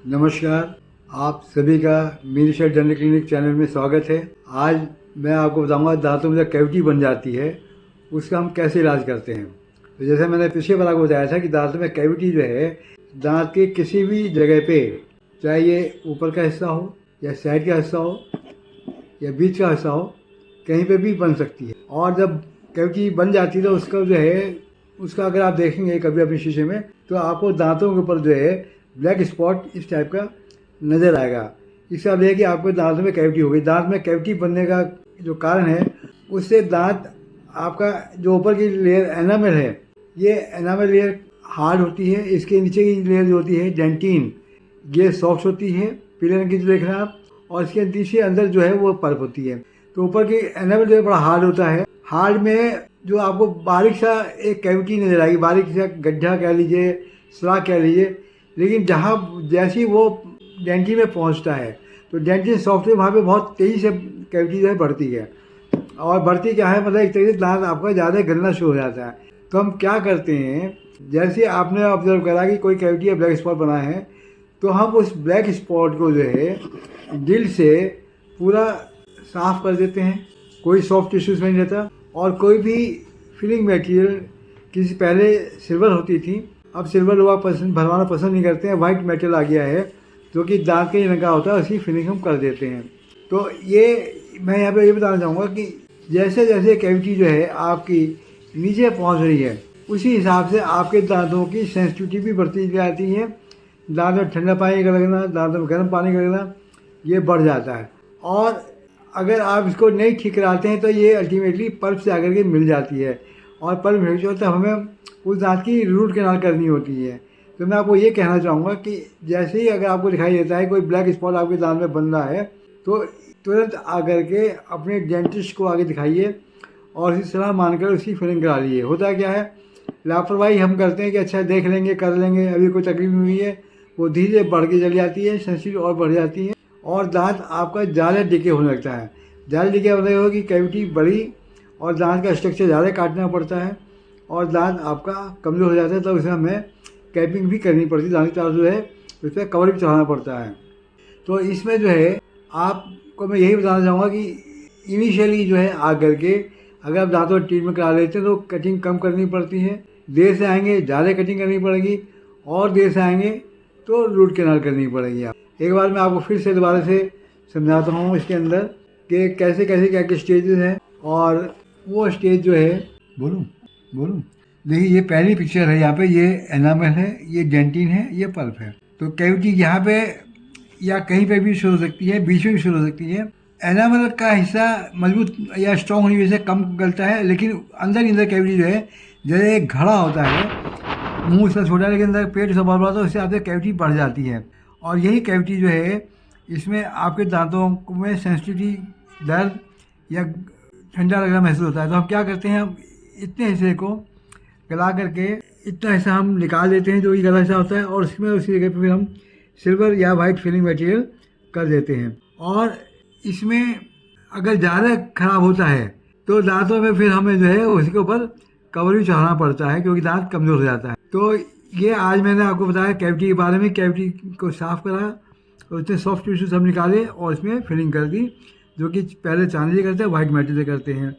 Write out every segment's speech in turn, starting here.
नमस्कार, आप सभी का मेरी शेड डेंटल क्लिनिक चैनल में स्वागत है। आज मैं आपको बताऊंगा दांतों में जब कैविटी बन जाती है उसका हम कैसे इलाज करते हैं। तो जैसे मैंने पिछले बार आपको बताया था कि दांतों में कैविटी जो है दांत के किसी भी जगह पे, चाहे ये ऊपर का हिस्सा हो या साइड का हिस्सा हो या बीच का हिस्सा हो, कहीं पे भी बन सकती है। और जब कैविटी बन जाती है तो उसका जो है उसका अगर आप देखेंगे कभी अपने शीशे में तो आपको दांतों के ऊपर जो है ब्लैक स्पॉट इस टाइप का नज़र आएगा। इससे आप देखिए कि आपके दांतों में कैविटी हो गई। दांत में कैविटी बनने का जो कारण है उससे दांत आपका जो ऊपर की लेयर एनामल है, ये एनामल लेयर हार्ड होती है। इसके नीचे की लेयर जो होती है डेंटिन, ये सॉफ्ट होती है, पीले रंग की जो देख रहे हैं आप। और इसके नीचे अंदर जो है वो पल्प होती है। तो ऊपर की एनामल जो है बड़ा हार्ड होता है। हार्ड में जो आपको बारीक सा एक कैविटी नजर आएगी, बारीक सा गड्ढा कह लीजिए, सुराख कह लीजिए। लेकिन जहाँ जैसी वो डेंटिन में पहुँचता है तो डेंटिन सॉफ्टवेयर वहाँ पे बहुत तेज़ी से कैविटी जो है बढ़ती है। और बढ़ती क्या है, मतलब एक तरीके से दांत आपका ज़्यादा गलना शुरू हो जाता है। तो हम क्या करते हैं, जैसे आपने ऑब्जर्व करा कि कोई कैविटी या ब्लैक स्पॉट बना है तो हम उस ब्लैक स्पॉट को जो है ड्रिल से पूरा साफ कर देते हैं। कोई सॉफ्ट टिश्यूज नहीं रहता। और कोई भी फिलिंग मटेरियल, किसी पहले सिल्वर होती थी, अब सिल्वर लोग भरवाना पसंद नहीं करते हैं, वाइट मेटल आ गया है जो कि दांत के रंग का होता है, उसकी फिलिंग हम कर देते हैं। तो ये मैं यहाँ पे ये बताना चाहूँगा कि जैसे जैसे कैविटी जो है आपकी नीचे पहुँच रही है उसी हिसाब से आपके दांतों की सेंसिटिविटी भी बढ़ती जाती है। दांत में ठंडा पानी का लगना, दांत में गर्म पानी का लगना, ये बढ़ जाता है। और अगर आप इसको नहीं ठीक कराते हैं तो ये अल्टीमेटली पल्प से आकर के मिल जाती है। और पल्प मिल जाता है, हमें उस दांत की रूट कैनाल करनी होती है। तो मैं आपको ये कहना चाहूँगा कि जैसे ही अगर आपको दिखाई देता है कोई ब्लैक स्पॉट आपके दांत में बन रहा है तो तुरंत आकर के अपने डेंटिस्ट को आगे दिखाइए और उसकी सलाह मानकर उसकी फिलिंग करा लीजिए। होता क्या है, लापरवाही हम करते हैं कि अच्छा देख लेंगे, कर लेंगे, अभी कोई तकलीफ नहीं हुई है, वो धीरे बढ़ के चली जाती है, सेंसिटिव और बढ़ जाती है और दांत आपका ज़्यादा डिके होने लगता है। ज़्यादा डिके होने हो कि कैविटी बढ़ी और दांत का स्ट्रक्चर ज़्यादा काटना पड़ता है और दांत आपका कमज़ोर हो जाता है। तब उसमें हमें कैपिंग भी करनी पड़ती है, दांत के चारों जो है उस पर कवर भी चढ़ाना पड़ता है। तो इसमें जो है आपको मैं यही बताना चाहूँगा कि इनिशियली जो है आकर के अगर आप दांतों में ट्रीटमेंट करा लेते हैं तो कटिंग कम करनी पड़ती है। देर से आएंगे ज़्यादा कटिंग करनी पड़ेगी और देर से आएंगे तो रूट कैनाल करनी पड़ेगी। आप एक बार मैं आपको फिर से दोबारा से समझाता हूँ इसके अंदर कि कैसे कैसे क्या क्या स्टेजेस हैं। और वो स्टेज जो है बोलूँ देखिए, ये पहली पिक्चर है, यहाँ पे ये एनामल है, ये डेंटिन है, ये पल्प है। तो कैविटी यहाँ पे या कहीं पे भी शुरू हो सकती है, बीच में भी शुरू हो सकती है। एनामल का हिस्सा मजबूत या स्ट्रॉन्ग होने की वजह से कम गलता है, लेकिन अंदर कैविटी जो है जैसे एक घड़ा होता है, मुंह इसका छोटा है लेकिन अंदर पेट से बहुत बड़ा होता है, उससे आपसे कैविटी बढ़ जाती है। और यही कैविटी जो है इसमें आपके दांतों में सेंसिटिविटी, दर्द या ठंडा लगना महसूस होता है। तो हम क्या करते हैं, हम इतने हिस्से को गला करके इतना हिस्सा हम निकाल देते हैं जो ये गला हिस्सा होता है और उसमें उसी जगह पे फिर हम सिल्वर या वाइट फिलिंग मटेरियल कर देते हैं। और इसमें अगर ज़्यादा खराब होता है तो दांतों में फिर हमें जो है उसके ऊपर कवर भी चढ़ाना पड़ता है क्योंकि दांत कमज़ोर हो जाता है। तो ये आज मैंने आपको बताया कैविटी के बारे में। कैविटी को साफ़ करा और उसमें सॉफ्ट टिश्यू सब निकाले और उसमें फिलिंग कर दी, जो कि पहले चांदी से करते हैं, वाइट मेटल से करते हैं।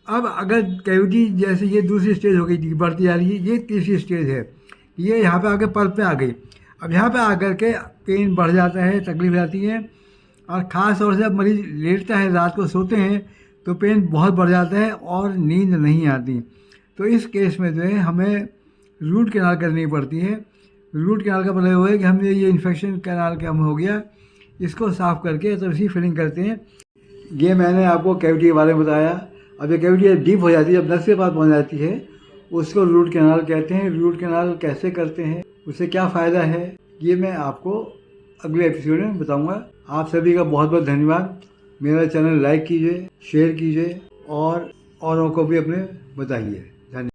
अब अगर कैविटी जैसे ये दूसरी स्टेज हो गई, बढ़ती जा रही है, ये तीसरी स्टेज है, ये यहाँ पे आके पल्प पे आ गई। अब यहाँ पे आकर के पेन बढ़ जाता है, तकलीफ आती है और ख़ास तौर से अब मरीज़ लेटता है, रात को सोते हैं तो पेन बहुत बढ़ जाता है और नींद नहीं आती। तो इस केस में जो है हमें रूट कैनाल करनी पड़ती है। रूट कैनाल का मतलब है कि हमने ये इन्फेक्शन कैनाल का हो गया, इसको साफ़ करके तब इसी फिलिंग करते हैं। ये मैंने आपको कैविटी के बारे में बताया। अब ये कैविटी डीप हो जाती है, जब नस के पास पहुँच जाती है, उसको रूट कैनाल कहते हैं। रूट कैनाल कैसे करते हैं, उससे क्या फ़ायदा है, ये मैं आपको अगले एपिसोड में बताऊंगा। आप सभी का बहुत बहुत धन्यवाद। मेरा चैनल लाइक कीजिए, शेयर कीजिए और औरों को भी अपने बताइए।